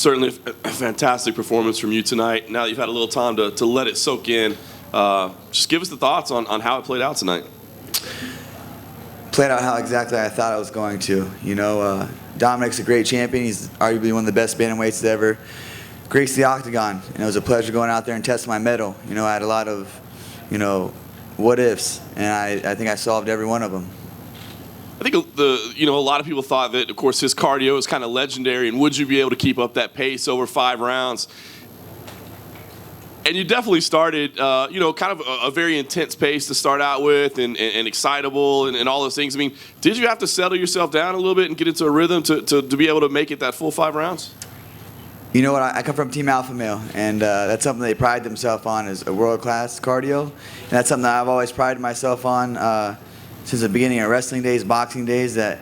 Certainly a fantastic performance from you tonight. Now that you've had a little time to let it soak in, just give us the thoughts on how it played out tonight. Played out how exactly I thought I was going to. Dominick's a great champion. He's arguably one of the best bantamweights to ever grace the octagon. And it was a pleasure going out there and testing my mettle. I had a lot of, what ifs, and I think I solved every one of them. I think a lot of people thought that, of course, his cardio is kind of legendary, and would you be able to keep up that pace over 5 rounds? And you definitely started, kind of a very intense pace to start out with, and excitable, and all those things. I mean, did you have to settle yourself down a little bit and get into a rhythm to be able to make it that full 5 rounds? You know what? I come from Team Alpha Male, and that's something they pride themselves on, is a world-class cardio. And that's something that I've always prided myself on since the beginning of wrestling days, boxing days, that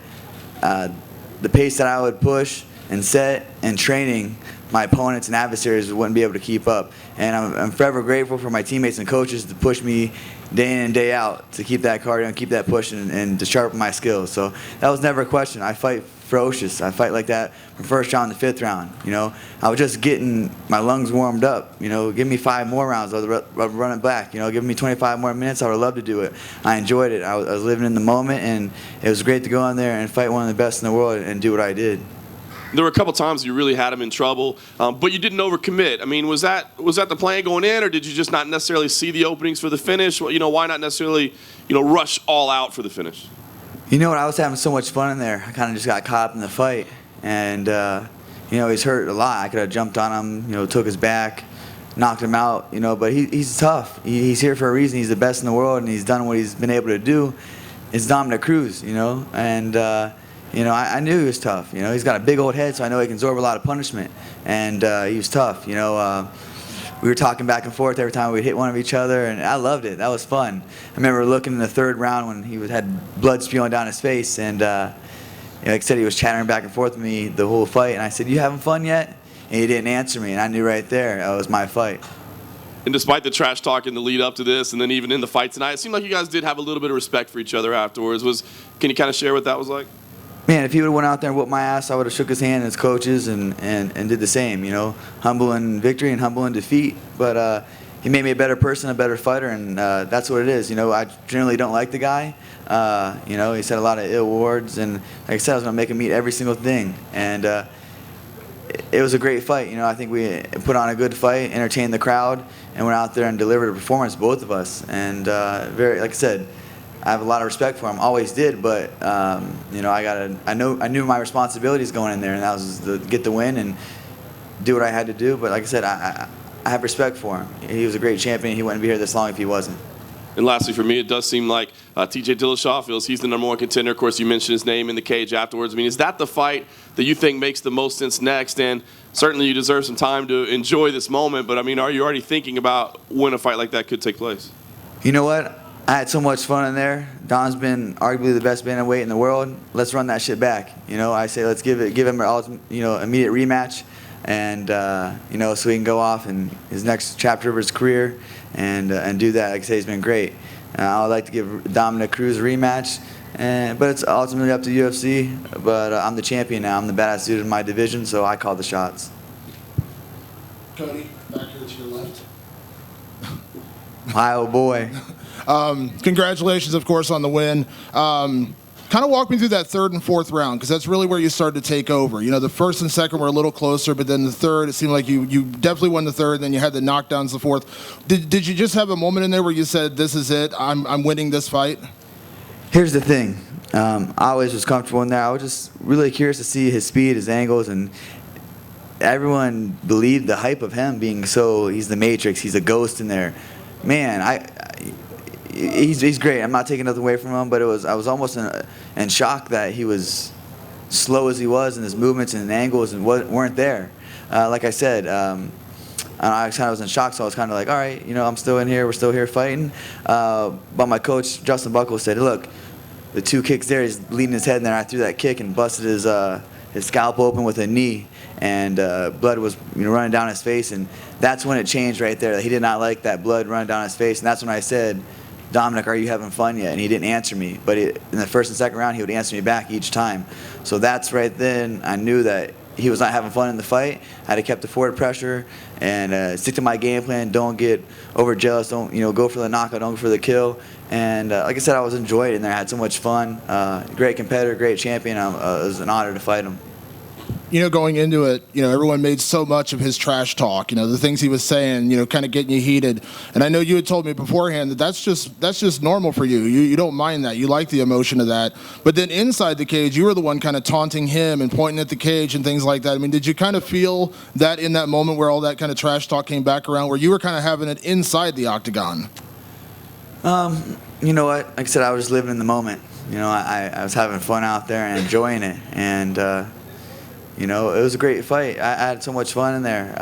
the pace that I would push and set and training, my opponents and adversaries wouldn't be able to keep up. And I'm forever grateful for my teammates and coaches to push me day in and day out to keep that cardio and keep that push and to sharpen my skills. So that was never a question. I fight ferocious. I fight like that from first round to 5th round. I was just getting my lungs warmed up. Give me 5 more rounds, I would run it back. Give me 25 more minutes, I would love to do it. I enjoyed it. I was living in the moment, and it was great to go in there and fight one of the best in the world and do what I did. There were a couple times you really had him in trouble, but you didn't overcommit. I mean, was that the plan going in, or did you just not necessarily see the openings for the finish? Why not necessarily, rush all out for the finish? You know what? I was having so much fun in there. I kind of just got caught up in the fight, and he's hurt a lot. I could have jumped on him, took his back, knocked him out. But he's tough. He's here for a reason. He's the best in the world, and he's done what he's been able to do. It's Dominick Cruz, and. I knew he was tough. He's got a big old head, so I know he can absorb a lot of punishment. And he was tough. We were talking back and forth every time we'd hit one of each other, and I loved it. That was fun. I remember looking in the 3rd round when he had blood spewing down his face, and like I said, he was chattering back and forth with me the whole fight. And I said, "You having fun yet?" And he didn't answer me, and I knew right there that was my fight. And despite the trash talk in the lead up to this, and then even in the fight tonight, it seemed like you guys did have a little bit of respect for each other afterwards. Can you kind of share what that was like? Man, if he would have went out there and whooped my ass, I would have shook his hand as coaches and did the same, humble in victory and humble in defeat. But he made me a better person, a better fighter, and that's what it is. I generally don't like the guy. He said a lot of ill words, and like I said, I was going to make him eat every single thing. And it was a great fight. I think we put on a good fight, entertained the crowd, and went out there and delivered a performance, both of us. And like I said, I have a lot of respect for him, always did, but I knew my responsibilities going in there, and that was to get the win and do what I had to do. But like I said, I have respect for him. He was a great champion. He wouldn't be here this long if he wasn't. And lastly, for me, it does seem like T.J. Dillashaw feels he's the #1 contender. Of course, you mentioned his name in the cage afterwards. I mean, is that the fight that you think makes the most sense next? And certainly you deserve some time to enjoy this moment, but I mean, are you already thinking about when a fight like that could take place? You know what? I had so much fun in there. Don's been arguably the best bantamweight in the world. Let's run that shit back. I say let's give him an immediate rematch, and so he can go off in his next chapter of his career and do that. Like I say, he's been great. I would like to give Dominick Cruz a rematch, but it's ultimately up to UFC. But I'm the champion now. I'm the badass dude in my division, so I call the shots. Cody, back here to your left. Hi, oh boy. Congratulations, of course, on the win. Kind of walk me through that 3rd and 4th round, because that's really where you started to take over. The 1st and 2nd were a little closer, but then the 3rd, it seemed like you definitely won the 3rd, then you had the knockdowns the 4th. Did you just have a moment in there where you said, this is it, I'm winning this fight? Here's the thing. I always was comfortable in there. I was just really curious to see his speed, his angles, and everyone believed the hype of him being he's the Matrix, he's a ghost in there. Man, he's great. I'm not taking nothing away from him, but I was almost in shock that he was slow as he was, and his movements and angles and weren't there. Like I said, I kind of was in shock, so I was kind of like, all right, I'm still in here. We're still here fighting. But my coach, Justin Buckle, said, look, the 2 kicks there, he's leading his head in there. I threw that kick and busted his scalp open with a knee, and blood was running down his face, and that's when it changed right there. He did not like that blood running down his face, and that's when I said, Dominick, are you having fun yet? And he didn't answer me, but in the 1st and 2nd round, he would answer me back each time. So that's right then I knew that he was not having fun in the fight, I had to keep the forward pressure and stick to my game plan. Don't get overjealous. Don't go for the knockout. Don't go for the kill. And like I said, I was enjoying it in there. I had so much fun. Great competitor, great champion. It was an honor to fight him. Going into it, everyone made so much of his trash talk, the things he was saying, kind of getting you heated. And I know you had told me beforehand that that's just normal for you. You don't mind that. You like the emotion of that. But then inside the cage, you were the one kind of taunting him and pointing at the cage and things like that. I mean, did you kind of feel that in that moment where all that kind of trash talk came back around, where you were kind of having it inside the octagon? You know what? Like I said, I was just living in the moment. I was having fun out there and enjoying it. And, it was a great fight. I had so much fun in there.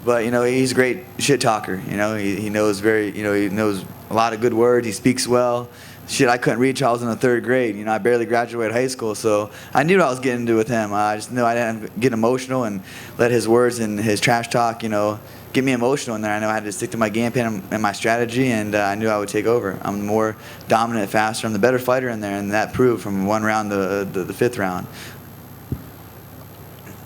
But he's a great shit talker. He knows he knows a lot of good words. He speaks well. Shit, I couldn't read till I was in the 3rd grade. I barely graduated high school, so I knew what I was getting into with him. I just knew I didn't get emotional and let his words and his trash talk, get me emotional in there. I know I had to stick to my game plan and my strategy, and I knew I would take over. I'm the more dominant, faster. I'm the better fighter in there, and that proved from 1 round to the 5th round.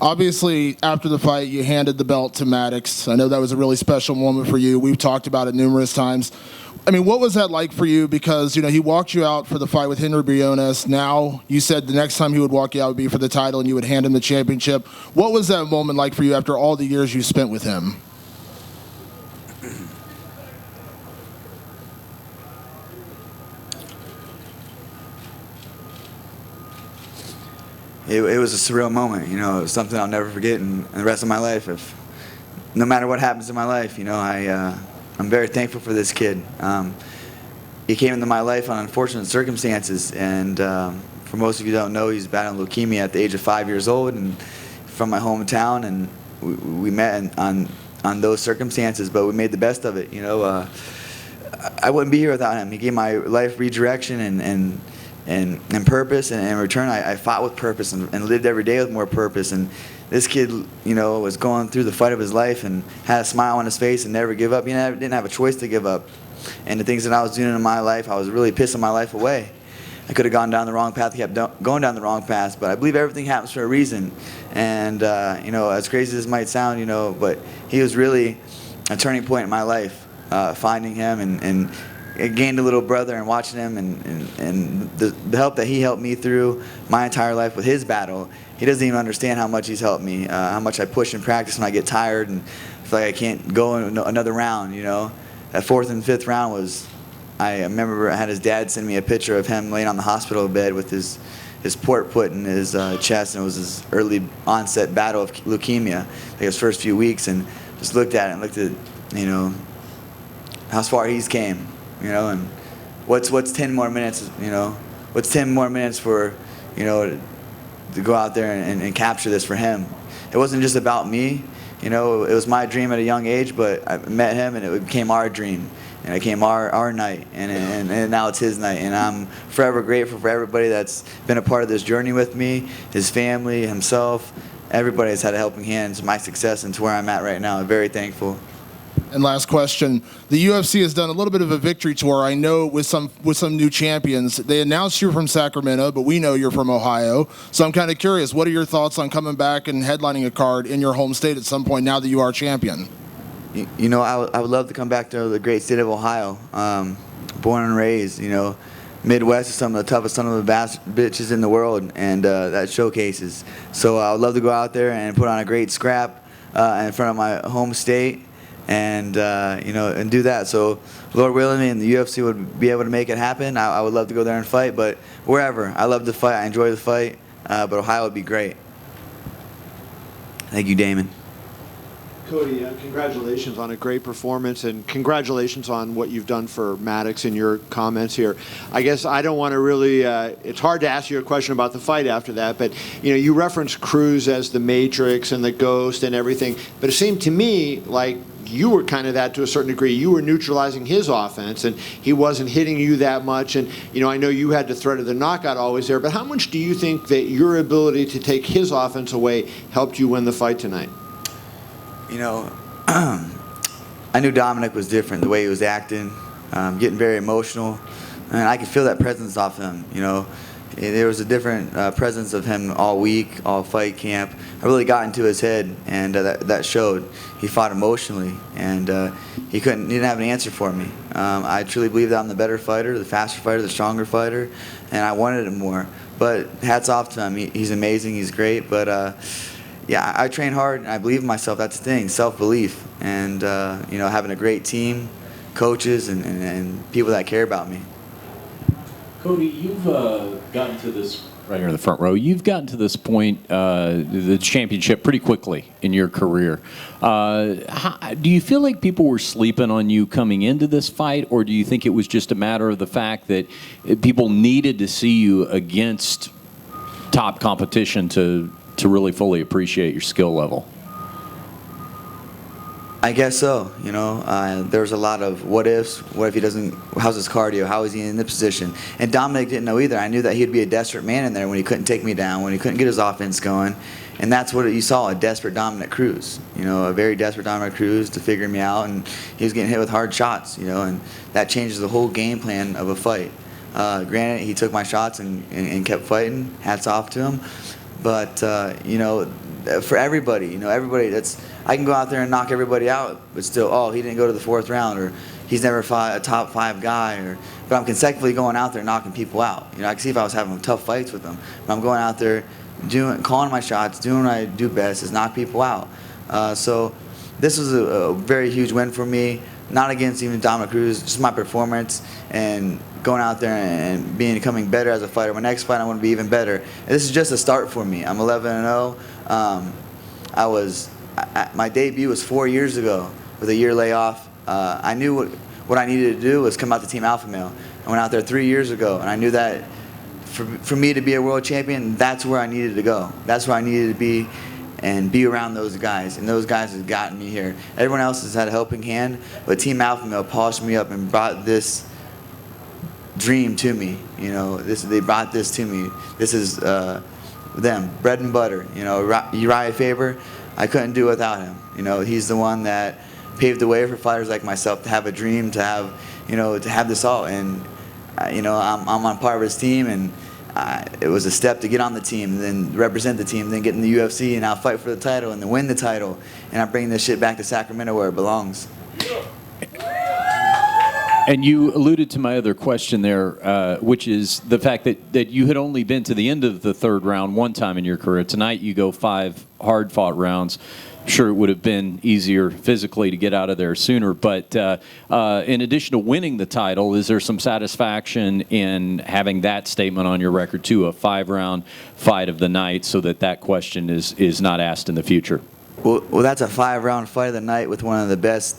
Obviously, after the fight, you handed the belt to Maddox. I know that was a really special moment for you. We've talked about it numerous times. I mean, what was that like for you? Because, he walked you out for the fight with Henry Briones. Now, you said the next time he would walk you out would be for the title and you would hand him the championship. What was that moment like for you after all the years you spent with him? It was a surreal moment. It was something I'll never forget in the rest of my life. No matter what happens in my life, I'm very thankful for this kid. He came into my life on unfortunate circumstances, and for most of you who don't know, he's battling leukemia at the age of 5 years old, and from my hometown, and we met on those circumstances, but we made the best of it. I wouldn't be here without him. He gave my life redirection and purpose, and in return I fought with purpose and lived every day with more purpose. And this kid, was going through the fight of his life and had a smile on his face and never give up. He didn't have a choice to give up. And the things that I was doing in my life, I was really pissing my life away. I could have gone down the wrong path, kept going down the wrong path, but I believe everything happens for a reason. And as crazy as it might sound, but he was really a turning point in my life, finding him and I gained a little brother and watching him and the help that he helped me through my entire life with his battle. He doesn't even understand how much he's helped me, how much I push in practice when I get tired and feel like I can't go in another round. That 4th and 5th round was, I remember I had his dad send me a picture of him laying on the hospital bed with his port put in his chest, and it was his early onset battle of leukemia, like his first few weeks, and just looked at it and looked at, how far he's came. And what's 10 more minutes, what's 10 more minutes for, to go out there and capture this for him. It wasn't just about me, it was my dream at a young age, but I met him and it became our dream. And it became our night, and now it's his night. And I'm forever grateful for everybody that's been a part of this journey with me, his family, himself. Everybody has had a helping hand to my success and to where I'm at right now. I'm very thankful. And last question, the UFC has done a little bit of a victory tour, I know, with some new champions. They announced you're from Sacramento, but we know you're from Ohio. So I'm kind of curious, what are your thoughts on coming back and headlining a card in your home state at some point now that you are champion? I would love to come back to the great state of Ohio. Born and raised, Midwest is some of the toughest son of the bitches in the world, and that showcases. So I would love to go out there and put on a great scrap in front of my home state. And and do that. So, Lord willing, and the UFC would be able to make it happen. I would love to go there and fight, but wherever. I love to fight. I enjoy the fight, but Ohio would be great. Thank you, Damon. Cody, congratulations on a great performance, and congratulations on what you've done for Maddox in your comments here. I guess I don't want to really, it's hard to ask you a question about the fight after that, but you referenced Cruz as the Matrix and the Ghost and everything, but it seemed to me like you were kind of that to a certain degree. You were neutralizing his offense, and he wasn't hitting you that much. And, I know you had the threat of the knockout always there, but how much do you think that your ability to take his offense away helped you win the fight tonight? I knew Dominick was different, the way he was acting, getting very emotional. And I could feel that presence off him, There was a different presence of him all week, all fight camp. I really got into his head, and that showed. He fought emotionally, and he didn't have an answer for me. I truly believe that I'm the better fighter, the faster fighter, the stronger fighter, and I wanted it more. But hats off to him. He's amazing. He's great. But yeah, I train hard, and I believe in myself. That's the thing, self-belief, and having a great team, coaches, and people that care about me. Cody, you've gotten to this right here in the front row. You've gotten to this point, the championship, pretty quickly in your career. Do you feel like people were sleeping on you coming into this fight, or do you think it was just a matter of the fact that people needed to see you against top competition to really fully appreciate your skill level? I guess so. There was a lot of what ifs. What if he doesn't? How's his cardio? How is he in the position? And Dominick didn't know either. I knew that he'd be a desperate man in there when he couldn't take me down, when he couldn't get his offense going. And that's what you saw, a desperate Dominick Cruz. A very desperate Dominick Cruz to figure me out. And he was getting hit with hard shots, and that changes the whole game plan of a fight. Granted, he took my shots and kept fighting. Hats off to him. But, for everybody, I can go out there and knock everybody out, but still, he didn't go to the 4th round, or he's never fought a top 5 guy, but I'm consecutively going out there knocking people out. I can see if I was having tough fights with them, but I'm going out there calling my shots, doing what I do best, is knock people out. So this was a very huge win for me, not against even Dominick Cruz, just my performance and going out there and becoming better as a fighter. My next fight, I want to be even better. And this is just a start for me. I'm 11-0. My debut was 4 years ago with a year layoff. I knew what I needed to do was come out to Team Alpha Male. I went out there 3 years ago, and I knew that for me to be a world champion, that's where I needed to go. That's where I needed to be and be around those guys. And those guys have gotten me here. Everyone else has had a helping hand, but Team Alpha Male polished me up and brought this dream to me. They brought this to me. This is them, bread and butter. Uriah Faber, I couldn't do without him. He's the one that paved the way for fighters like myself to have a dream, to have, to have this all. And I'm on part of his team, and it was a step to get on the team, then represent the team, then get in the UFC, and now fight for the title and then win the title. And I'm bringing this shit back to Sacramento where it belongs. And you alluded to my other question there, which is the fact that you had only been to the end of the 3rd round one time in your career. Tonight you go 5 hard-fought rounds. I'm sure it would have been easier physically to get out of there sooner. But in addition to winning the title, is there some satisfaction in having that statement on your record, too, a 5-round fight of the night, so that question is not asked in the future? Well, that's a 5-round fight of the night with one of the best,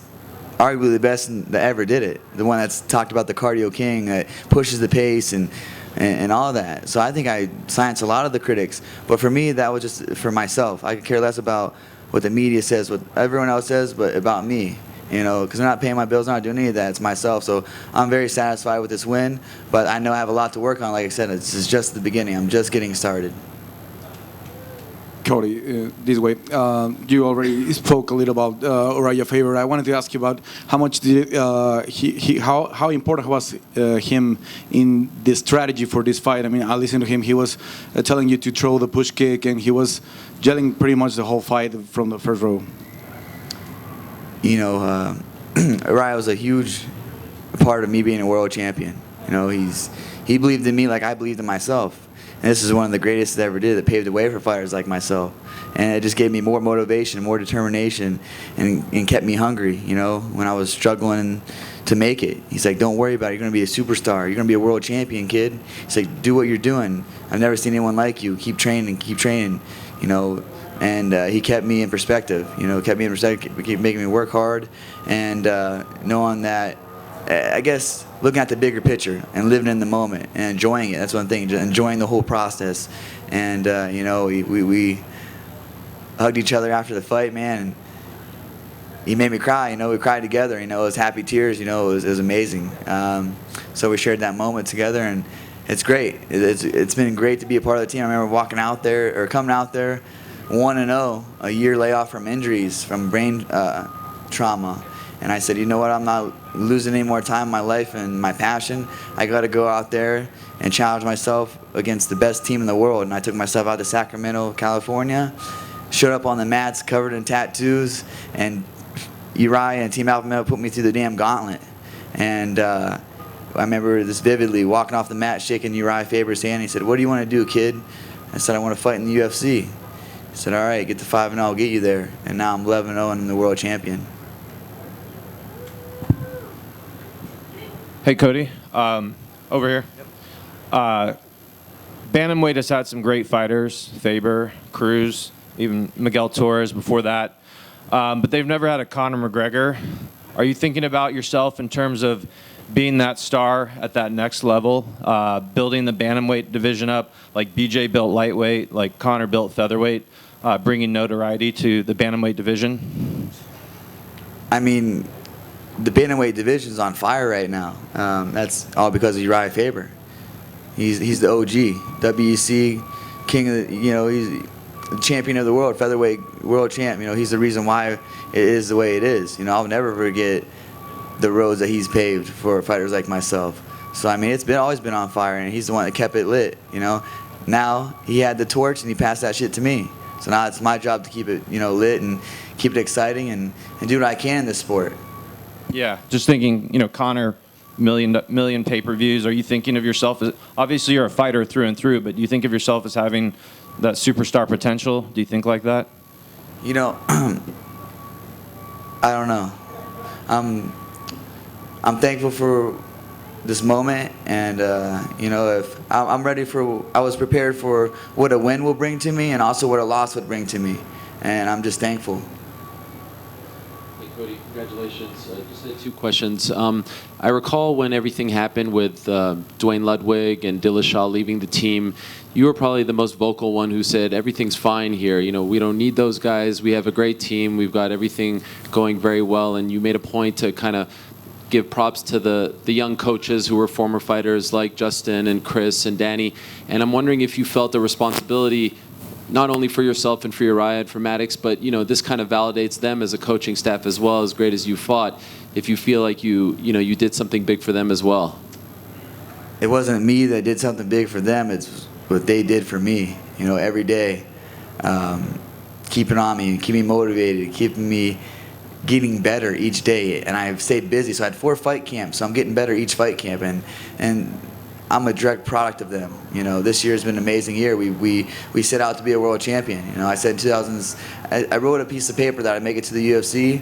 arguably the best that ever did it. The one that's talked about the cardio king, that pushes the pace and all that. So I think I silenced a lot of the critics. But for me, that was just for myself. I could care less about what the media says, what everyone else says, but about me. Because they're not paying my bills, they're not doing any of that. It's myself. So I'm very satisfied with this win. But I know I have a lot to work on. Like I said, this is just the beginning. I'm just getting started. Cody, this way. You already spoke a little about Uriah Faber. I wanted to ask you about how much did how important was him in the strategy for this fight. I mean, I listened to him. He was telling you to throw the push kick, and he was gelling pretty much the whole fight from the first row. Uriah was a huge part of me being a world champion. He believed in me like I believed in myself. And this is one of the greatest that ever did, that paved the way for fighters like myself. And it just gave me more motivation, more determination, and kept me hungry, when I was struggling to make it. He's like, don't worry about it. You're going to be a superstar. You're going to be a world champion, kid. He's like, do what you're doing. I've never seen anyone like you. Keep training, And he kept me in perspective, kept making me work hard, and knowing that, I guess, looking at the bigger picture and living in the moment and enjoying it. That's one thing, just enjoying the whole process. And, we hugged each other after the fight, man. And he made me cry, we cried together, it was happy tears, it was amazing. So we shared that moment together, and it's great. It's been great to be a part of the team. I remember coming out there 1-0, a year layoff from injuries, from brain trauma. And I said, you know what, I'm not losing any more time in my life and my passion. I got to go out there and challenge myself against the best team in the world. And I took myself out to Sacramento, California, showed up on the mats covered in tattoos, and Uriah and Team Alpha Male put me through the damn gauntlet. And I remember this vividly, walking off the mat, shaking Uriah Faber's hand. He said, what do you want to do, kid? I said, I want to fight in the UFC. He said, all right, get to 5-0, I'll get you there. And now I'm 11-0 and I'm the world champion. Hey, Cody. Over here. Bantamweight has had some great fighters, Faber, Cruz, even Miguel Torres before that. But they've never had a Conor McGregor. Are you thinking about yourself in terms of being that star at that next level, building the bantamweight division up like BJ built lightweight, like Conor built featherweight, bringing notoriety to the bantamweight division? I mean, the bantamweight division's on fire right now. That's all because of Uriah Faber. He's the OG, WEC king of the, he's the champion of the world, featherweight world champ. He's the reason why it is the way it is. I'll never forget the roads that he's paved for fighters like myself. So I mean, it's always been on fire, and he's the one that kept it lit. Now he had the torch and he passed that shit to me. So now it's my job to keep it lit and keep it exciting and do what I can in this sport. Yeah, just thinking, Conor, million pay-per-views. Are you thinking of yourself as, obviously you're a fighter through and through, but do you think of yourself as having that superstar potential? Do you think like that? I don't know. I'm thankful for this moment, and if I'm ready I was prepared for what a win will bring to me and also what a loss would bring to me, and I'm just thankful. Hey, Cody, congratulations. Just had 2 questions. I recall when everything happened with Dwayne Ludwig and Dillashaw leaving the team, you were probably the most vocal one who said, everything's fine here. We don't need those guys. We have a great team. We've got everything going very well. And you made a point to kind of give props to the young coaches who were former fighters like Justin and Chris and Danny. And I'm wondering if you felt a responsibility not only for yourself and for Uriah and for Maddox, but this kind of validates them as a coaching staff as well, as great as you fought, if you feel like you did something big for them as well. It wasn't me that did something big for them, it's what they did for me, every day. Keeping on me, keeping me motivated, keeping me getting better each day. And I've stayed busy, so I had 4 fight camps, so I'm getting better each fight camp, and I'm a direct product of them. This year has been an amazing year. We set out to be a world champion. I said in 2000s, I wrote a piece of paper that I'd make it to the UFC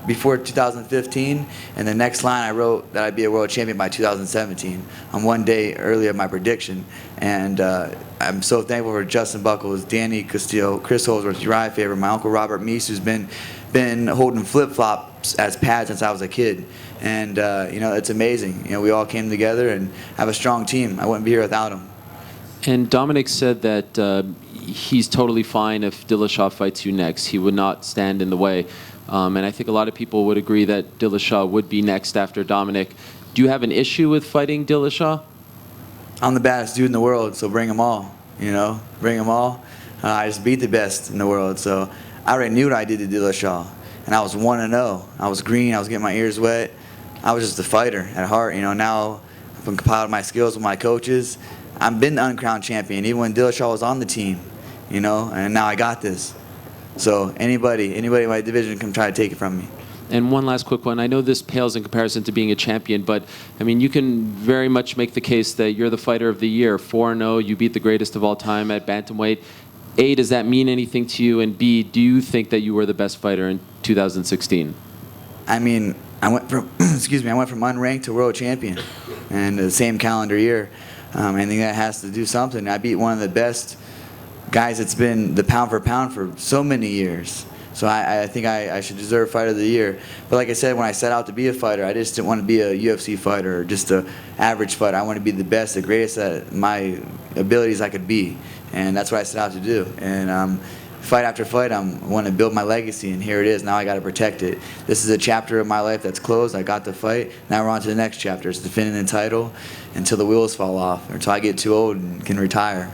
before 2015, and the next line I wrote that I'd be a world champion by 2017. I'm one day early of my prediction, and I'm so thankful for Justin Buckles, Danny Castillo, Chris Holdsworth, Uriah Faber, my uncle Robert Meese, who's been holding flip-flops as pads since I was a kid. And it's amazing. We all came together and have a strong team. I wouldn't be here without him. And Dominick said that he's totally fine if Dillashaw fights you next. He would not stand in the way. And I think a lot of people would agree that Dillashaw would be next after Dominick. Do you have an issue with fighting Dillashaw? I'm the baddest dude in the world, so bring them all. Bring them all. I just beat the best in the world, so I already knew what I did to Dillashaw. And I was 1-0. I was green. I was getting my ears wet. I was just a fighter at heart. Now I've been compiling my skills with my coaches. I've been the uncrowned champion, even when Dillashaw was on the team. And now I got this. So anybody in my division can try to take it from me. And one last quick one. I know this pales in comparison to being a champion, but I mean, you can very much make the case that you're the fighter of the year. 4-0, you beat the greatest of all time at bantamweight. A, does that mean anything to you? And B, do you think that you were the best fighter in 2016? I mean, I went from unranked to world champion, and the same calendar year. I think that has to do something. I beat one of the best guys that's been the pound for pound for so many years. So I think I should deserve Fighter of the Year. But like I said, when I set out to be a fighter, I just didn't want to be a UFC fighter or just an average fighter. I want to be the best, the greatest at my abilities I could be. And that's what I set out to do. And fight after fight, I want to build my legacy, and here it is. Now I got to protect it. This is a chapter of my life that's closed. I got the fight. Now we're on to the next chapter. It's defending the title until the wheels fall off, or until I get too old and can retire.